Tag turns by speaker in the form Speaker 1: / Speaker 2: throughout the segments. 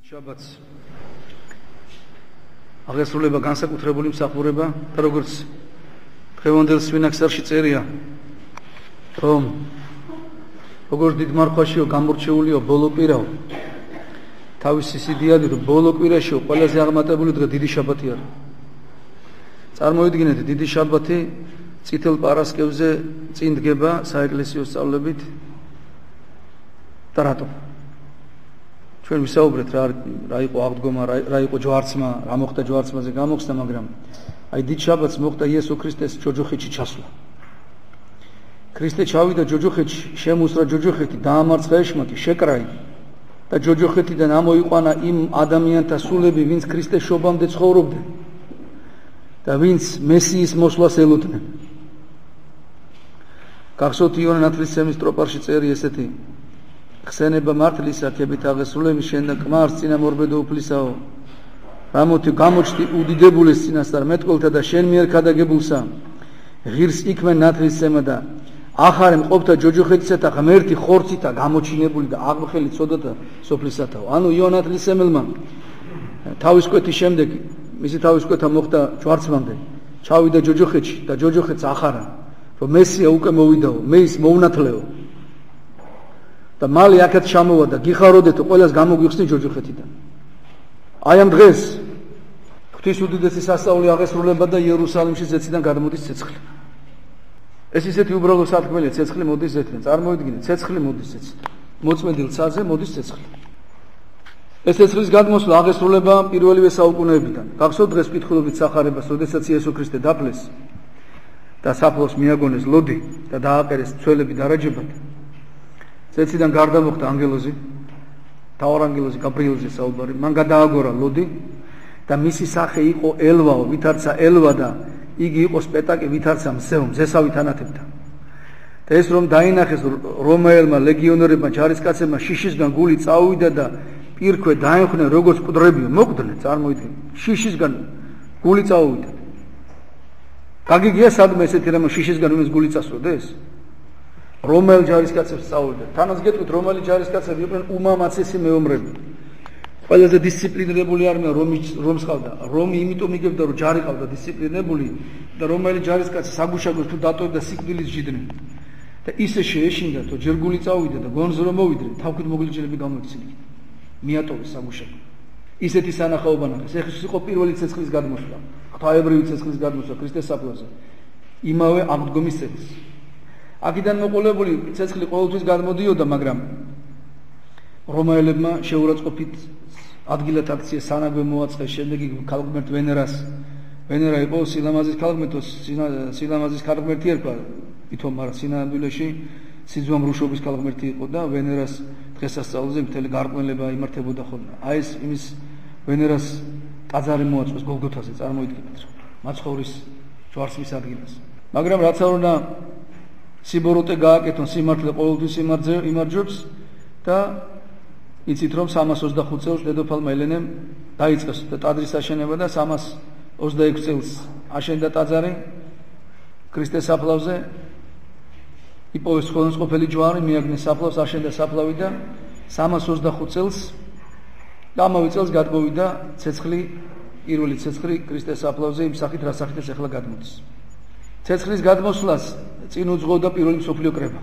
Speaker 1: შაბათს აღესრულება განსაკუთრებული მსახურება და როგორც დღევანდელ სვინაქსარში წერია რომ როგორც დიდ მარხვაშიო გამორჩეულიო ბოლო კვირაო თავისი სიდიადი რომ ბოლო კვირაშიო ყველაზე აღმატებული დღე დიდი შაბათი არის წარმოიდგინეთ დიდი შაბათი წითელ პარასკევზე წინ დგება საეკლესიო სწავლებით და რატომ ჩვენ ვისაუბრეთ რა იყო აღდგომა, რა იყო ჯვარცმა, რა მოხდა ჯვარცმაზე გამოხსნა, მაგრამ აი დიდ შაბათს მოხდა იესო ქრისტეს ჯოჯოხეთში ჩასვლა. ქრისტე ჩავიდა ჯოჯოხეთში, შემუსრა ჯოჯოხეთი, დაამარცხა ეშმაკი, შეკრაი და ჯოჯოხეთიდან ამოიყვანა იმ ადამიანთა სულები, ვინც ქრისტეს შობამდე ცხოვრობდნენ და ვინც მესიის მოსვლას ელოდნენ. გახსოვთ იონა ნათლისმცემლის სტროფაში წერია ესეთი ხსენება მართლისა ქებით აღესრულების შენ და კმარს წინამორბედო უფლისაო რამოთი გამოჩდი უდიდებულეს წინასწარ მეტყველთა და შენ მიერ ქადაგებულსა ღირს იქმენ ნათლისმცემა და ახარე მყოფთა ჯოჯოხეთისა ღმერთი ხორცითა გამოჩინებული და აღმხელი ცოდათა სოფლისათაო ანუ იონა ნათლისმცემელმა თავის კვეთის შემდეგ მისი თავის კვეთა მოხდა ჯვარცმამდე ჩავიდა ჯოჯოხეთში და ჯოჯოხეთს ახარა რომ მესია უკვე მოვიდაო მე ის მოუნათლეო და მალე აქაც ჩამოვა და გიხაროდეთო ყველას გამოგვიხსნი ჯოჯოხეთიდან. აი ამ დღეს ღვთის უდიდესი სასწაული აღესრულება და იერუსალიმში ზეციდან გადმოდის ცეცხლი. ეს ისეთი უბრალო სათქმელია, ცეცხლი მოდის ზეთიდან. წარმოიდგინეთ, ცეცხლი მოდის ზეთიდან. მოწმენდილ ცაზე მოდის ცეცხლი. ეს ცეცხლის გადმოსვლა აღესრულება პირველივე საუკუნეებიდან. გახსოვთ დღეს კითხულობით სახარებას, როდესაც იესო ქრისტე დაფლეს და საფლავს მიაგონეს ლოდი და დააყერეს ცველები დარაჯებად. ზეციდან გარდა მოხდა ანგელოზი, თავარანგელოზი გაბრიელზე საუბარი, მან გადააგორა ლოდი და მისი სახე იყო ელვაო, ვითარცა ელვა და იგი იყო სპეტაკი, ვითარცა მზეო, მზესავით ანათებდა. და ეს რომ დაინახეს რომაელმა ლეგიონერებმა, ჯარისკაცებმა შიშისგან გული წაუვიდა და პირქვე დაემხნენ როგორც მკვდრებიო, მოკვდნენ, წარმოიდგინეთ, შიშისგან გული წაუვიდა. გაგიგია სადმე ესეთი რამ შიშისგან ვინმეს გული წასვოდეს? რომაელ ჯარისკაცებს სწავლდა. თანაც გეტყვით, რომაელი ჯარისკაცები იყვნენ უმამაცესი მეომრები. ყველაზე დისციპლინირებული არმია რომს ყავდა. რომი იმიტომ იგებდა, რომ ჯარი ყავდა დისციპლინირებული და რომაელი ჯარისკაცი საგუშაგოს თუ დატოვებდა სიკვდილის ჟიდნენ. და ისე შეეშინდა, რომ ჯერ გული წავიდა და გონზე რომ მოვიდნენ, თავქვით მოგლიჯერები გამოიქცნენ. მიატოვეს საგუშაგო. ისეთი სანახაობა ნახეს. ეს იყო პირველი ცეცხლის გადმოსვლა. ღვთაებრივი ცეცხლის გადმოსვლა ქრისტეს საფლავზე. იმავე აღდგომის წელს. აქედან მოყოლებული ცეცხლი ყოველთვის გადმოდიოდა, მაგრამ რომაელებმა შეურაცხყოფით ადგილად აქცია სანაგვე მოაწყეს, შემდეგ იგი ქალღმერთ ვენერა იყო სილამაზის ქალღმერთოს, სილამაზის ქალღმერთი ერქვა ვითომ, მაგრამ სინამდვილეში სიძვამრუშობის ქალღმერთი იყო და ვენერას დღესასწაულზე მთელი გარყვნილება იმართებოდა ხოლმე. აი ეს იმის ვენერას ტაძარი მოაწყვეს გოლგოთაზე, წარმოიდგინეთ, მაცხოვრის ჯვარცმის ადგილას. მაგრამ რაც არ უნდა სიბოროტე გააკეთონ, სიმართლე ყოველთვის იმარჯვებს და იცით რომ 325 წელს დედოფალმა ელენემ დაიწყეს და ტაძრის აშენება და 326 წელს აშენდა ტაძარი ქრისტეს საფლავზე. იპოვეს ხელმისყოფელი ჯვარი, მიაგნეს საფლავს, აშენდა საფლავი და 325 წელს და ამავე წელს გადმოვიდა ცეცხლი, პირველი ცეცხლი ქრისტეს საფლავზე იმ სახით, რა სახით ეს ახლა გადმოდის. ცეცხლის გადმოსვლას წინ უძღვოდა პირველი მსოფლიო კრება.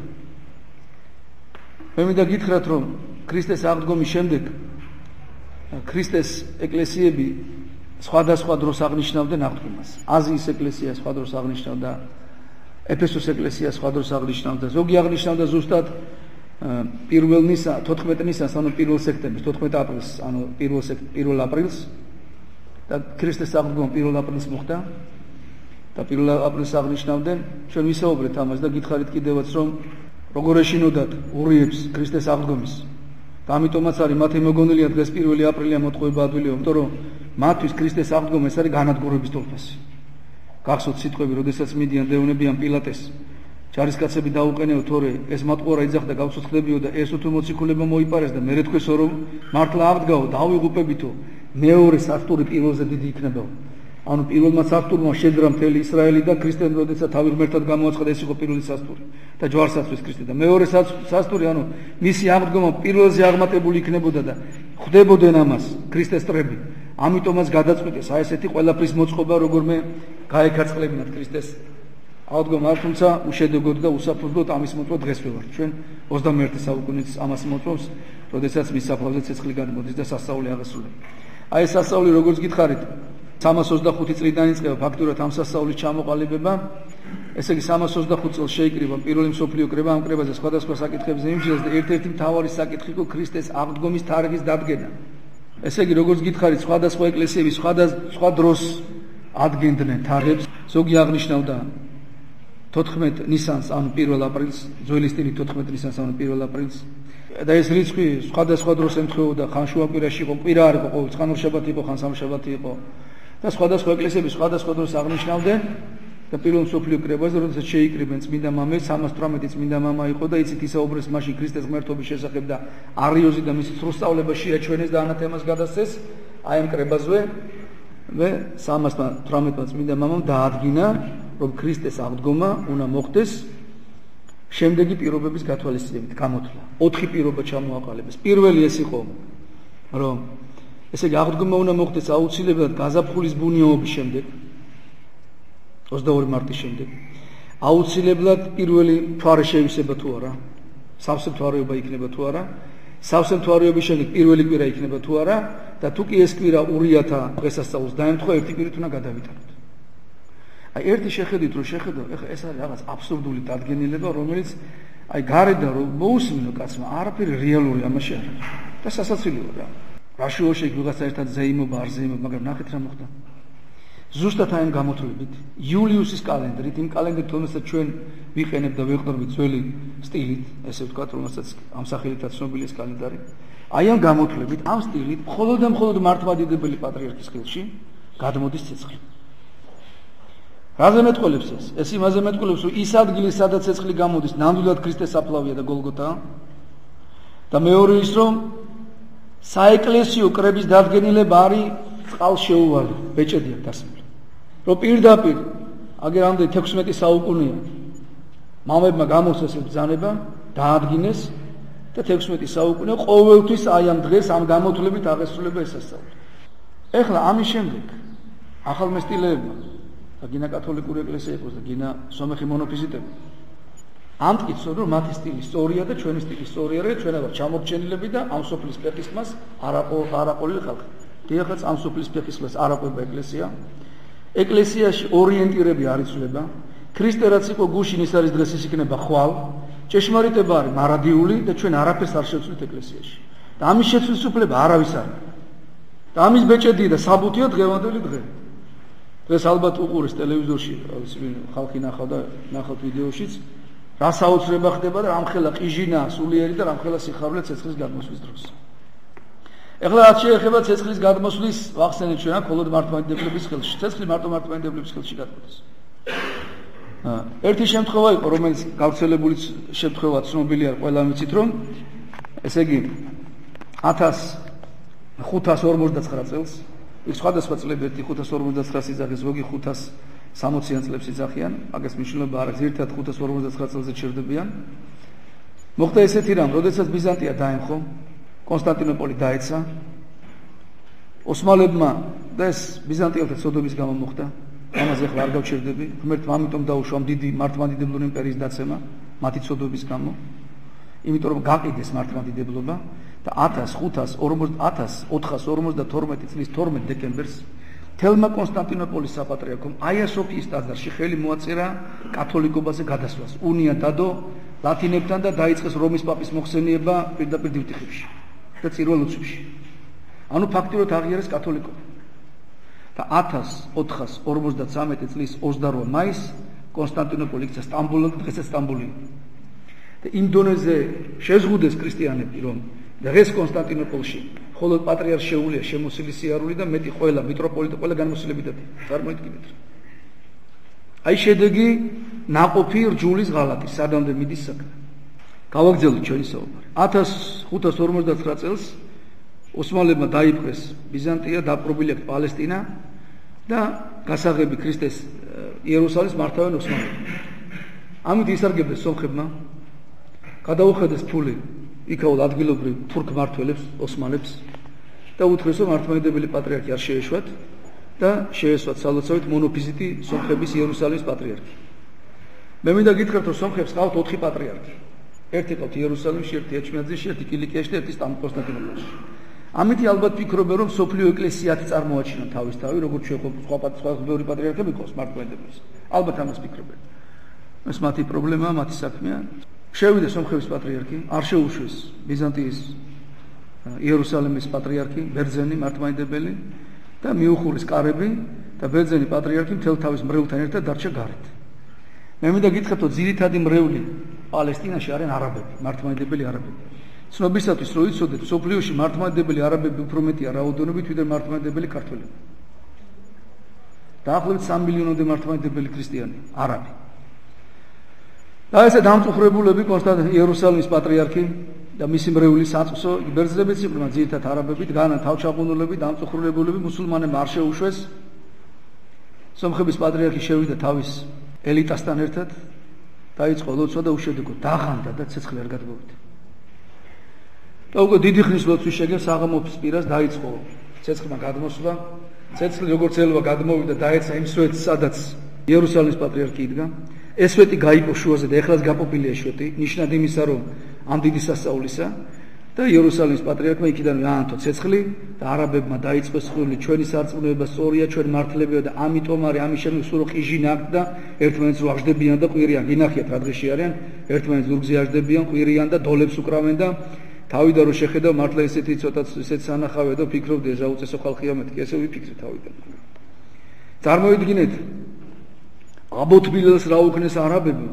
Speaker 1: მე მინდა გითხრათ, რომ ქრისტეს აღდგომის შემდეგ ქრისტეს ეკლესიები სხვადასხვა დროს აღნიშნავდნენ აღდგომას. აზიის ეკლესია სხვა დროს აღნიშნავდა, ეფესოს ეკლესია სხვა დროს აღნიშნავდა, ზოგი აღნიშნავდა ზუსტად 14 ნისას, ანუ 1 სექტემბერს, 14 აპრილს, ანუ 1 აპრილს და ქრისტეს აღდგომა 1 აპრილს მოხდა. და 1 აპრილს აღნიშნავდნენ, ჩვენ ვისაუბრეთ ამას და გითხარით კიდევაც, რომ როგორ ეშინოდათ ურიებს ქრისტეს აღდგომის. და ამიტომაც არის მათი მოგონილია დღეს 1 აპრილია მოტყუება ადვილია, იმიტომ რომ მათთვის ქრისტეს აღდგომა ეს არის განადგურების თვალსაზრისით. გახსოვთ სიტყვები, როდესაც მიდიან დევნებიან პილატეს, ჯარისკაცები დაუყენეო, თორე ეს მატყუარა იძახდა გავცოცხლებიო და ეს თუ მოციქულება მოიპარეს და მერე თქვესო რომ მართლა აღდგაო, დავიღუპებითო, მეორე სართული პირველზე დიდი იქნებაო. ანუ პირველმა სასტურმა შეძრა მთელი ისრაელი და ქრისტემ როდესაც თავი ღმერთად გამოაცხადა, ეს იყო პირველი სასტური და ჯვარსაცვის ქრისტე და მეორე სასტური, ანუ მისი აღდგომა პირველზე აღმატებული იქნებოდა და ხვდებოდნენ ამას ქრისტეს წრები. ამიტომაც გადაწყვიტეს აი ესეთი ყველაფრის მოწყობა როგორმე გაეკარწყლებინათ ქრისტეს აღდგომა, თუმცა უშედეგოდ და უსაფრთხოდ ამის მოწვა დღეს ვეღარ. ჩვენ 21 საუკუნეც ამას მოწვევს, როდესაც მის საფლავზე ცეცხლი გადმოდის და სასწაული აღესრულება. აი ეს სასწაული როგორც გითხარით 325 წლიდან იწყება ფაქტურად ამ სასწაულის ჩამოყალიბება. ესე იგი 325 წელს შეიკრიბა პირველი მსოფლიო კრება ამ კრებაზე სხვადასხვა საკითხებზე იმჟელს და ერთ-ერთი მთავარი საკითხი იყო ქრისტეს აღდგომის თარიღის დადგენა. ესე იგი როგორც გითხარით სხვადასხვა ეკლესიები სხვა დროს ადგენდნენ თარიღებს. ზოგი აღნიშნავდა 14 ნისანს, ანუ 1 აპრილს, ძველი სტილი 14 ნისანს, ანუ 1 აპრილს. და ეს რიცხვი სხვადასხვა დროს ემთხვეოდა, ხან შუაკვირაში იყო, კვირა არ იყო, ყოველ ხან ორშაბათი იყო, ხან სამშაბათი იყო. და სხვადასხვა ეკლესიები სხვადასხვა დროს აღნიშნავდნენ და პირველ მსოფლიო კრებაზე, როდესაც შეიკრიბნენ წმინდა მამები, 318 წმინდა მამა იყო და იცით ისაუბრეს მაშინ ქრისტეს ღმერთობის შესახებ და არიოზი და მისი სრულსწავლება შეაჩვენეს და ანათემას გადასცეს აი ამ კრებაზე. მე 318 წმინდა მამამ დაადგინა, რომ ქრისტეს აღდგომა უნდა მოხდეს შემდეგი პირობების გათვალისწინებით, გამოთვლა. 4 პირობა ჩამოაყალიბეს. პირველი ეს იყო, რომ ესე იგი აღდგომა უნდა მოხდეს აუცილებლად გაზაფხულის ბუნიაობის შემდეგ, 22 მარტის შემდეგ. აუცილებლად პირველი თვარე შევისება თუ არა, სავსე თვარეობა იქნება თუ არა, სავსე თვარეობის შემდეგ პირველი კვირა იქნება თუ არა და თუ კი ეს კვირა ურიათა დღესასწაულს დაემთხვა, ერთი კვირით უნდა გადავიტანოთ. აი ერთი შეხედით რომ შეხედო, ეხლა ეს არის რაღაც აბსურდული დადგენილება, რომელიც აი გარედან რომ მოусმინო კაცმა, არაფერი რეალური ამაში არ არის. და სასაცილოა რა. რაშუაში ვიღაცა ერთად ზეიმობა, არ ზეიმობა, მაგრამ ნახეთ რა მოხდა. ზუსტად აი ამ გამოთვლებით, იულიუსის კალენდრით, იმ კალენდრით, რომელსაც ჩვენ ვიყენებთ და ვეყრდნობით ძველი სტილით, ესე ვთქვათ, რომელსაც ამ სახელითაც ცნობილი ეს კალენდარი. აი ამ გამოთვლებით, ამ სტილით, მხოლოდ და მხოლოდ მართლმადიდებელი პატრიარქის ხელში გადმოდის ცეცხლი. რაზე მეტყოლებს ეს? ეს იმაზე მეტყოლებს, რომ ის ადგილი, სადაც ცეცხლი გამოდის, ნამდვილად ქრისტეს საფლავია და გოლგოთაა. და მეორე ის, რომ საეკლესიო კრების დადგენილება არის წყალშეუვალი, ბეჭედი აქვს დასმული. რომ პირდაპირ აგერამდე 16 საუკუნეა მამებმა გამოსცეს ბრძანება, დაადგინეს და 16 საუკუნე ყოველთვის აი ამ დღეს ამ გამოთვლებით აღესრულება ეს სასწაული. ეხლა ამის შემდეგ ახალმესტილეებმა და გინა კათოლიკური ეკლესია იყოს და გინა სომეხი მონოფიზიტები ამტკიცონ, რომ მათი სტილი სწორია და ჩვენი სტილი სწორია, რა ჩვენ ვართ ჩამორჩენილები და ამ სოფლის ფეხისმას არაყოლილი ხალხი. დიახაც ამ სოფლის ფეხისმას არაყვება ეკლესია. ეკლესიაში ორიენტირები არ იცვლება. ქრისტე რაც იყო გუშინ ის არის დღეს ის იქნება ხვალ. ჭეშმარიტება არის მარადიული და ჩვენ არაფერს არ შევცვლით ეკლესიაში. და ამის შეცვლის უფლება არავის არ აქვს. და ამის ბეჭედი და საბუთია დღევანდელი დღე. დღეს ალბათ უყურეს ტელევიზორში, ხალხი ნახავთ ვიდეოშიც, რა საოცრება ხდება და რამხელა ყიჟინა სულიერი და რამხელა სიხარულე ცეცხლის გადმოსვლის დროს. ეხლა რაც შეეხება ცეცხლის გადმოსვლის, ვახსენეთ ჩვენ მხოლოდ მართლმადიდებლების ხელში. ცეცხლი მარტო მართლმადიდებლების ხელში გადმოდის. ერთი შემთხვევა იყო, რომელიც გავრცელებული შემთხვევა ცნობილი არ ყველა მიცით, რომ ესე იგი 1559 წელს, იქ სხვადასხვა წლები 559 იძახეს, ზოგი 560-იან წლებს იძახიან, მაგას მნიშვნელობა არ აქვს, ერთად 559 წელზე ჩერდებიან. მოხდა ესეთი რამ, როდესაც ბიზანტია დაემხო, კონსტანტინოპოლი დაეცა, ოსმალებმა და ეს ბიზანტიელთა ცოდობის გამო მოხდა. ამაზე ახლა არ გავჩერდები, ღმერთმა ამიტომ დაუშვა დიდი მართლმადიდებლური იმპერიის დაცემა, მათი ცოდობის გამო, იმიტომ რომ გაყიდეს მართლმადიდებლობა და 1452 წლის 12 დეკემბერს თელმა კონსტანტინოპოლის საპატრიარქომ აია სოფიის ტაძარში ხელი მოაწერა კათოლიკობაზე გადასვლას. უნია დადო ლათინებთან და დაიწყეს რომის პაპის მოხსენიება პირდაპირ დივტიხებში და წირვა ლოცვებში. ანუ ფაქტიურად აღიარეს კათოლიკობა. და 1453 წლის 28 მაისს კონსტანტინოპოლი იქცა სტამბოლად, დღესაც სტამბოლია. და იმ დონეზე შეზღუდეს ქრისტიანები, რომ დღეს კონსტანტინოპოლში მხოლოდ პატრიარქ შეუულია შემოსილი სიარული და მეტი ყველა მიტროპოლიტი ყველა განმოსილებითად. წარმოიდგინეთ. აი შედეგი ნაყოფი რჯულის ღალატი, სადამდე მიდის საქმე. გავაგრძელოთ ჩვენი საუბარი. 1559 წელს ოსმალებმა დაიპყრეს ბიზანტია, დაპყრობილი აქვს პალესტინა და გასაღები ქრისტეს იერუსალიმს მართავენ ოსმალები. ამით ისარგებლეს სომხებმა, გადაუხედეს ფული იქაულ ადგილობრივ თურქ მმართველებს, ოსმალებს და უთხრეს, რომ მართლმადიდებელი პატრიარქი არ შეეშვათ და შეესვათ სალოცავით მონოფიზიტი სომხების იერუსალიმის პატრიარქი. მე მინდა გითხრათ, რომ სომხებს ყავთ 4 პატრიარქი. ერთი ყავთ იერუსალიმში, ერთი ეჩმიაძეში, ერთი კილიკიაში და ერთი კონსტანტინოპოლში. ამით ალბათ ფიქრობენ, რომ სოფლიო ეკლესიათი წარმოაჩინონ თავისთავად, როგორც სხვა ბევრი პატრიარქები ყავს მართლმადიდებლებს. ალბათ ამას ფიქრობენ. ეს მათი პრობლემაა, მათი საქმეა. შევიდა სომხების პატრიარქი, არ შეუშვეს ბიზანტიის იერუსალიმის პატრიარქი, ბერძენი მართლმადიდებელი და მიუხურეს კარები და ბერძენი პატრიარქი მთელ თავის მრევლთან ერთად დარჩა გარეთ. მე მინდა გითხრათ, რომ ძირითადი მრევლი პალესტინაში არიან არაბები, მართლმადიდებელი არაბები. ცნობისათვის რომ იცოდეთ, სოფლიოში მართლმადიდებელი არაბები უფრო მეტია რაოდენობით, ვიდრე მართლმადიდებელი ქართველები. დაახლოებით 3 მილიონამდე მართლმადიდებელი ქრისტიანი არაბი. და ესე დამწუხრებულები იერუსალიმის პატრიარქი და მისი მრევლი საწვსო ბერძნებიც იყვნენ, ძირითადად არაბები, დგანან თავშაბუნულები, დამწუხრებულები, მუსულმანებმა არ შეუშვეს. სომხების პატრიარქი შევიდა თავის ელიტასთან ერთად, დაიწყო ლოცვა და უშედეგოდ დაღამდა და ცეცხლი არ გადმოვიდა. და უკვე დიდი ხნის ლოცვის შეგებს საღამოს პირას დაიწყო ცეცხლმა გადმოსვლა. ცეცხლი როგორც ელვა გადმოვიდა, დაეცა იმ სვეტს, სადაც იერუსალიმის პატრიარქი იდგა. ეს სვეტი გაიპო შუაზე და ეხლაც გაპობილია სვეტი, ნიშნად იმისა, რომ ამ დიდი სასწაულისა და იერუსალიმის პატრიარქმა იქიდან გაანთო ცეცხლი და არაბებმა დაიწყეს ხული, ჩვენი სარწმუნოება სწორია, ჩვენ მართლებია და ამიტომ არის ამის შემდეგ სულ ყიჟი ნაკდა და ერთმანეთს რო აღждებიან და ყვირიან, გინახიათ რა დღეში არიან, ერთმანეთს ზურგზე აღждებიან, ყვირიან და დოლებს უკრავენ და თავიდან რო შეხედავ მართლა ესეთი ცოტაც ესეც სანახავია და ფიქრობდი ეს რა უწესო ხალხია მეთქი, ესე ვიფიქრე თავიდან. წარმოიდგინეთ აბოთბილელს რა უქნეს არაბებმა,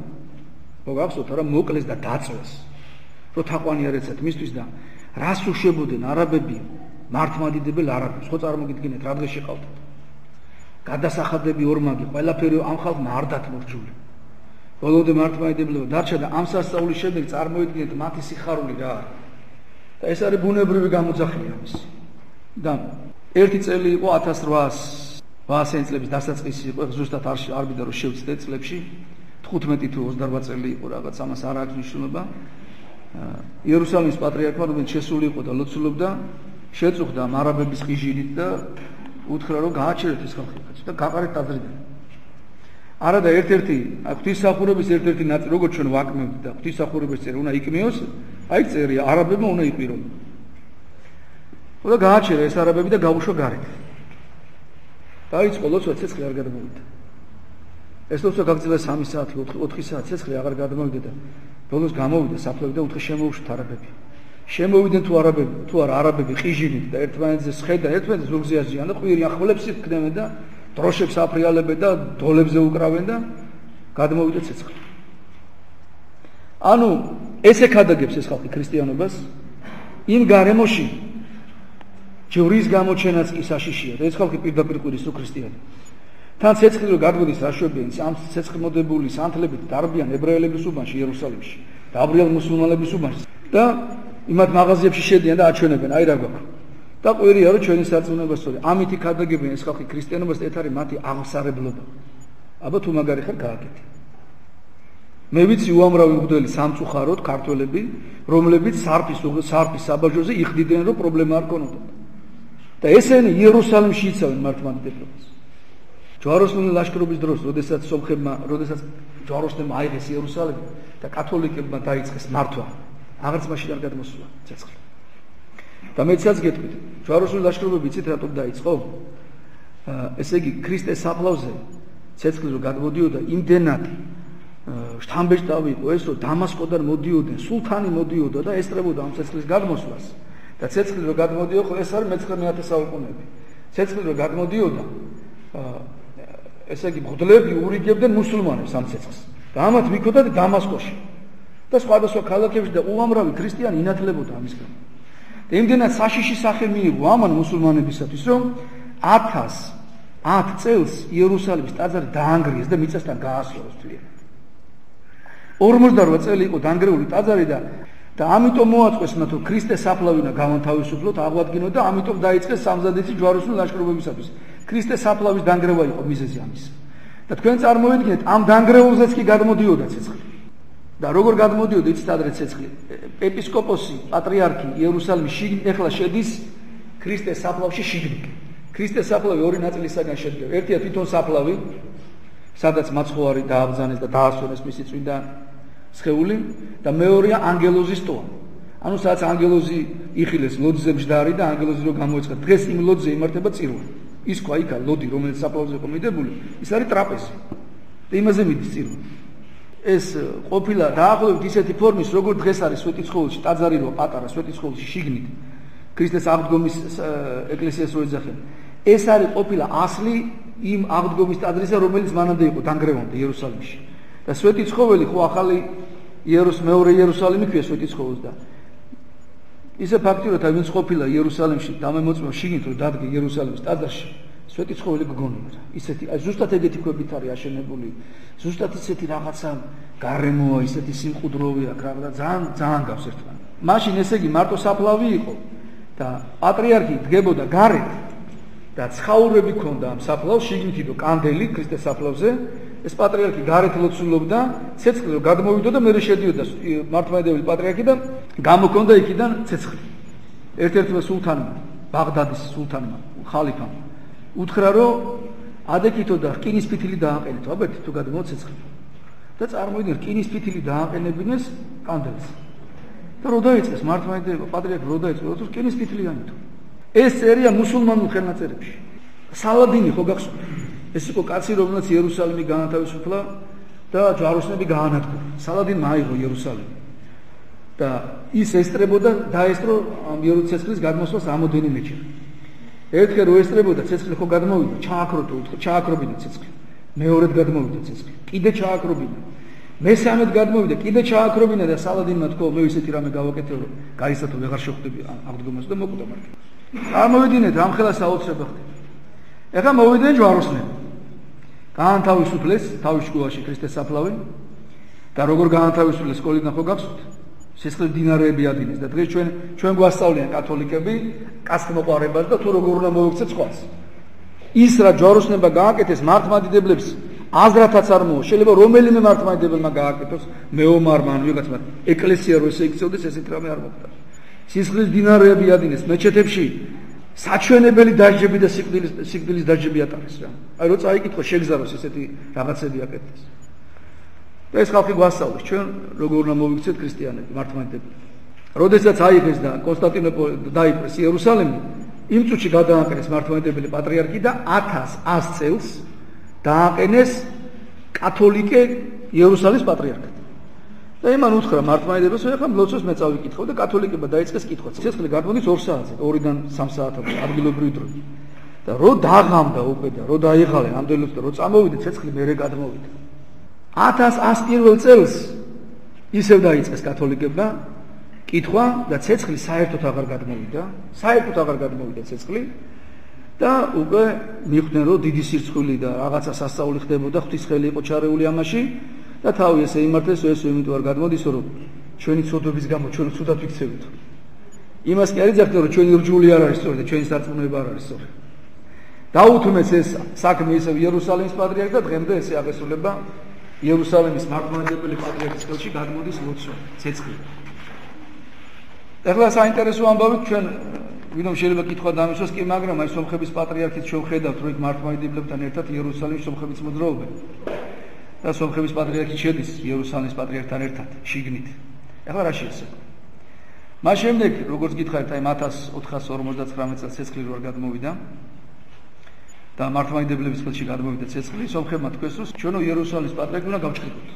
Speaker 1: მოგახსოვთ რა მოკლეს და დაწვეს, რომ თაყვანი არ ეცათ მისთვის და რას უშვებოდნენ არაბები მართლმადიდებელ არაბებს, ხო წარმოგიდგინეთ რა დღეში ყავდათ. გადასახადები ორმაგი, ყველაფერი ამ ხალხმა არ დათმორჯული. ბოლომდე მართლმადიდებლებმა დარჩა და ამ სასწაულის შემდეგ წარმოიდგინეთ მათი სიხარული რა არის. და ეს არის ბუნებრივი გამოძახილი ამის. და ერთი წელი იყო 1800 წლების დასაწყისი იყო, ზუსტად არ მინდა რომ შევცდეთ წლებში, 15 თუ 28 წელი იყო რაღაც, ამას არ აქვს მნიშვნელობა. იერუსალიმის პატრიარქმა რომელიც შესული იყო და ლოცულობდა, შეწუხდა ამ არაბების ყიჟინით და უთხრა რომ გააჩერეთ ეს ხალხი და გაყარეთ ტაძრიდან. არა და ერთ-ერთი ღვთისმსახურების ერთ-ერთი ნაწილი, როგორც ჩვენ ვაკმევთ და ღვთისმსახურების წერი უნდა იკმიოს, აი წერია არაბებმა უნდა იყვირონ. და გააჩერა ეს არაბები და გაუშვა გარეთ. დაიწყო ლოცვა, ცეცხლი არ გადმოვიდა. ეს ლოცვა გაგრძელა 3 საათი, 4 საათი, ცეცხლი აღარ გადმოვიდა და ბოლოს გამოვიდა საფლავი და უთხრა შემოუშვით არაბები. შემოვიდნენ თუ არაბები, თუ არა არაბები ყიჟინით და ერთმანეთზე სხედა, ერთმანეთს ზურგზე აზიან და ყვირიან ხვლებს იქნებენ და დროშებს აფრიალებენ და დოლებზე უკრავენ და გადმოვიდა ცეცხლი. ანუ ესე ქადაგებს ეს ხალხი ქრისტიანობას იმ გარემოში ჯვრის გამოჩენაც კი საშიშია და ეს ხალხი პირდაპირ ყვირის რო ქრისტიანი. თან ცეცხლი რო გადმოდის რაშვებიან, ამ ცეცხლმოდებული სანთლებით დარბიან ებრაელების უბანში იერუსალიმში, დაბრიალ მუსულმანების უბანში და იმათ მაღაზიებში შედიან და აჩვენებენ, აი რა გვაქვს. და ყვირია რომ ჩვენი სარწმუნოება სწორია. ამითი ქადაგებენ ეს ხალხი ქრისტიანობას და ეს არის მათი აღმსარებლობა. აბა თუ მაგარი ხარ გააკეთე. მე ვიცი უამრავი მღვდელი სამწუხაროდ ქართველები, რომლებიც სარფის საბაჟოზე იხდიდნენ რომ პრობლემა არ ქონოდათ. და ესენი იერუსალიმში იცავენ მართლმადიდებლობას. ჯვაროსნული ლაშქრობის დროს, როდესაც ჯვაროსნებმა აიღეს იერუსალიმი და კათოლიკებმა დაიწყეს მართვა, აღარც მაშინ არ გადმოსულა ცეცხლი. და მეცაც გეტყვით, ჯვაროსნული ლაშქრობები იცით რატომ დაიწყო? ესე იგი, ქრისტეს საფლავზე ცეცხლი რო გადმოდიოდა, იმდენად შთამბეჭდავი იყო ეს, რომ დამასკოდან მოდიოდნენ, სულთანი მოდიოდა და ესწრებოდა ამ ცეცხლის გადმოსვლას. და ცეცხლი რო გადმოდიოდა, ეს არის მე-19 საუკუნეები. ცეცხლი რო გადმოდიოდა, ესე იგი, მღვდლები ურიგებდნენ მუსულმანებს ამ ცეცხლს. და ამათ მიქვდათ დამასკოში. და სხვადასხვა ქალაქებში და უამრავი ქრისტიანი ინათლებოდა ამისგან. და იმდენად საშიში სახე მიიღო ამან მუსულმანებისათვის, რომ 1010 წელს იერუსალიმის ტაძარი დაანგრიეს და მიწასთან გაასწორეს თლიანად. 48 წელი იყო დანგრეული ტაძარი და ამიტომ მოაწყვეს მათ, რომ ქრისტეს საფლავი უნდა გამონთავისუფლოთ, აღვადგინოთ და ამიტომ დაიწყეს სამზადისი ჯვაროსნული ლაშქრობებისათვის. ქრისტეს საფლავის დანგრევა იყო მიზეზი ამის. და თქვენ წარმოვიდგინეთ, ამ დანგრეულზეც კი გადმოდიოდა ცეცხლი. და როგორ გადმოდიოდა იცით ადრე ცეცხლი? ეპისკოპოსი, პატრიარქი იერუსალიმის შიგნით ეხლა შედის ქრისტეს საფლავში შიგნით. ქრისტეს საფლავი ორი ნაწილისაგან შედგება. ერთია თვითონ საფლავი, სადაც მაცხოვარი დააბრძანეს და დაასვენეს მისი წმინდა სხეული და მეორეა ანგელოზის ტოა. ანუ სადაც ანგელოზი იხილეს ლოძზე მჯდარი და ანგელოზი რო გამოეცხადათ, დღეს იმ ლოძზე იმართება წირვა. ის ყვა იქა ლოდი, რომელიც საფლავზე იყო მიდებული, ის არის ტრაპეზი. და იმაზე მიდის წირვა. ეს ყოფილა დაახლოებით ისეთი ფორმის, როგორც დღეს არის სვეტიცხოველში, ტაძარი როა პატარა სვეტიცხოველში შიგნით. ქრისტეს აღდგომის ეკლესიას რო ეძახენ. ეს არის ყოფილა ასლი იმ აღდგომის ტაძრისა, რომელიც მანამდე იყო დანგრევამდე იერუსალიმში. და სვეტიცხოველი ხო ახალი მეორე იერუსალიმი ქვია სვეტიცხოველს და ისე ფაქტიურად ვინც ყოფილა იერუსალიმში დამემოწმე შიგნით რომ დადგე იერუსალიმის ტაძარში სვეტიცხოველი გგონია. ისეთი ზუსტად ეგეთი ქვებით არის აშენებული. ზუსტად ისეთი რაღაცა გარემოა, ისეთი სიმყუდროვი აქვს რა და ძალიან გავს ერთმანეთს. მაშინ ესე იგი მარტო საფლავი იყო და პატრიარქი დგებოდა გარეთ და ცხაურები ქონდა ამ საფლავს შიგნით იყო კანდელი ქრისტეს საფლავზე. ეს პატრიარქი გარეთ ლოცულობდა, ცეცხლი რომ გადმოვიდოდა და მერე შედიოდა მართლმადიდებელი პატრიარქი და გამოქონდა იქიდან ცეცხლი. ერთ-ერთმა სულთანმა, ბაღდადის სულთანმა, ხალიფამ უთხრა რომ ადექითო და რკინის ფითილი დააყენეთო, აბერთ თუ გადმოვა ცეცხლი. და წარმოიდგინეთ, რკინის ფითილი დააყენებინეს კანდელს. და რო დაიწყეს მართლმადიდებელი პატრიარქი რო დაიწყეს, რომ რკინის ფითილი ანითო. ეს წერია მუსულმანურ ხელნაწერებში. სალადინი ხო გახსოვთ? ეს იყო კაცი, რომელსაც იერუსალიმი გაანთავისუფლა და ჯვაროსნები გაანადგურა. სალადინმა აიღო იერუსალიმი. და ის ესწრებოდა დაესწრო იერუსალიმის გადმოსვლას რამოდენიმეჯერ. ერთხელ რო ესწრებოდა, ცეცხლი ხო გადმოვიდა, ჩააქრობინა ცეცხლი. მეორედ გადმოვიდა ცეცხლი. კიდე ჩააქრობინა. მესამედ გადმოვიდა, კიდე ჩააქრობინა და სალადინმა თქვა, მე ისეთი რამე გავაკეთე, რომ გაისათო ვეღარ შეხვდები აღდგომას და მოკვდა მარტო. წარმოვიდგინეთ, რამხელა საოცრება ხდება. ეხლა მოვიდნენ ჯვაროსნები. გაანთავისუფლეს თავის შუაში ქრისტეს საფლავი და როგორ გაანთავისუფლეს სკოლიდან ხო გახსოვთ? სისხლის დინარეები ადინეს და დღეს ჩვენ გვასწავლიან კათოლიკები კაცთმოყვარებას და თუ როგორ უნდა მოვიქცეთ სხვას. ის რა ჯვაროსნება გააკეთეს მართლმადიდებლებს აზრათაც არ მოვა. შეიძლება რომელიმე მართლმადიდებელმა გააკეთოს მეომარმა ან ვიღაცმა ეკლესია რო ესე იქცევდეს ესეთ რამე არ მოხდა. სისხლის დინარეები ადინეს მეჩეთებში საჩვენებელი დაჯები და სიკვდილის დაჯები ატარეს რა. აი რო წაიკითხო შეგზაროს ესეთი რაღაცები აკეთეს. და ეს ხალხი გვასწავლეს ჩვენ როგორ უნდა მოვიქცეთ ქრისტიანები მართლმადიდებლები. როდესაც აიღეს და კონსტანტინოპოლი დაიპყრეს იერუსალიმი, იმ წუთში გადააყენეს მართლმადიდებელი პატრიარქი და 1100 წელს დააყენეს კათოლიკე იერუსალიმის პატრიარქად. და იმან უთხრა მართლმადიდებლებს, ეხლა მლოცვას მე წავიკითხავ და კათოლიკებმა დაიწყეს კითხვა. ცეცხლი გადმოდის 2 საათზე, 2-დან 3 საათამდე ადგილობრივი დროით. და რო დაღამდა უკვე და რო დაიღალენ ამდენლებს და რო წამოვიდა ცეცხლი მერე გადმოვიდა. 1101 წელს ისევ დაიწყეს კათოლიკებმა კითხვა და ცეცხლი საერთოდ აღარ გადმოვიდა ცეცხლი და უკვე მიხვდნენ რომ დიდი სირცხვილი და რაღაცა სასწაული ხდებოდა, ღვთისხელი იყო ჩარეული ამაში და თავი ესე იმართეს, ეს იმიტომ არ გადმოდის, რომ ჩვენი ცოდვების გამო ჩვენ ცუდად ვიქცევით. იმას კი არ იძახდნენ, რომ ჩვენი რჯული არ არის სწორი და ჩვენი სარწმუნოება არ არის სწორი. დაუთმეს ეს საქმე ისევ იერუსალიმის პატრიარქს და დღემდე ესე აღესრულება იერუსალიმის მართლმადიდებელი პატრიარქის ხელში გადმოდის ლოცვა, ცეცხლი. ეხლა საინტერესო ამბავი ჩვენ ვინმე შეიძლება კითხვა დამისვას კი, მაგრამ აი სომხების პატრიარქის ჩვენ ხედავთ, რომ იქ მართლმადიდებლებთან ერთად იერუსალიმში სომხებიც მოძრაობენ. და სომხების პატრიარქი შედის იერუსალიმის პატრიარქთან ერთად შიგნით. ეხლა რა შეესება? მას შემდეგ, როგორც გითხარით, აი 1459 წელს ცეცხლი რო არ გადმოვიდა და მართლმადიდებლების ხელში გადმოვიდა ცეცხლი, სომხებმა თქვეს, რომ ჩვენო იერუსალიმის პატრიარქი უნდა გავჭრიდოთ.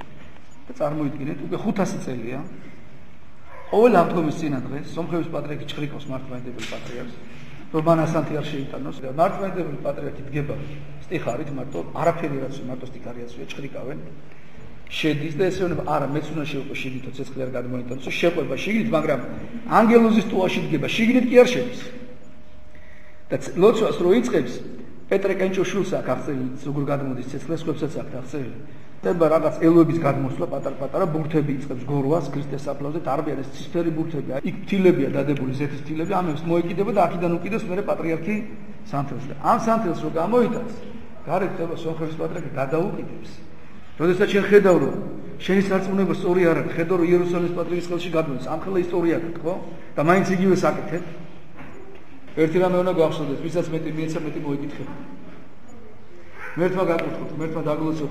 Speaker 1: და წარმოიდგინეთ, უკვე 500 წელია. ყოველ აღდგომის წინადღეს სომხების პატრიარქი ჭრიკავს მართლმადიდებელი პატრიარქს, რომ მან ასანთი არ შეიტანოს და მართლმადიდებელი პატრიარქი დგება სტიხარით, მარტო არაფერი რაც მარტო სტიხარიაცია ჭრიკავენ. შედის და ესეუნება, არა, მეც უნდა შევყო შიგნითო ცეცხლი არ გადმოიტანოს, შეყვება შიგნით, მაგრამ ანგელოზის ტუაში დგება, შიგნით კი არ შედის. და ლოცვას რო იწყებს, პეტრე კენჭოშვილს აქვს აღწერილი, როგორ გადმოდის ცეცხლი, სხვებსაც აქვს აღწერილი. ხდება რაღაც ელოების გადმოსვლა, პატარ-პატარა ბურთები იწყებს გორვას ქრისტეს საფლავზე, დარბიან ეს ცისფერი ბურთები. იქ ფთილებია დადებული, ზეთის ფთილები, ამებს მოეკიდება და აქედან უკიდოს მერე პატრიარქი სანთელს და ამ სანთელს რო გამოიტანს, გარეთ ხდება სომხეთის პატრიარქი გადაუკიდებს. როდესაც შენ ხედავ რომ შენი სარწმუნება სწორი არ არის, ხედავ რომ იერუსალიმის პატრიარქის ხელში გადმოდის, ამ ხელა ისტორია აქვს, ხო? და მაინც იგივე საკეთებ. ერთი რამე უნდა გვახსოვდეს, ვისაც მეტი მიეცა მეტი მოიკითხება. მერთმა გაკურთხოთ, მერთმა დაგლოცოთ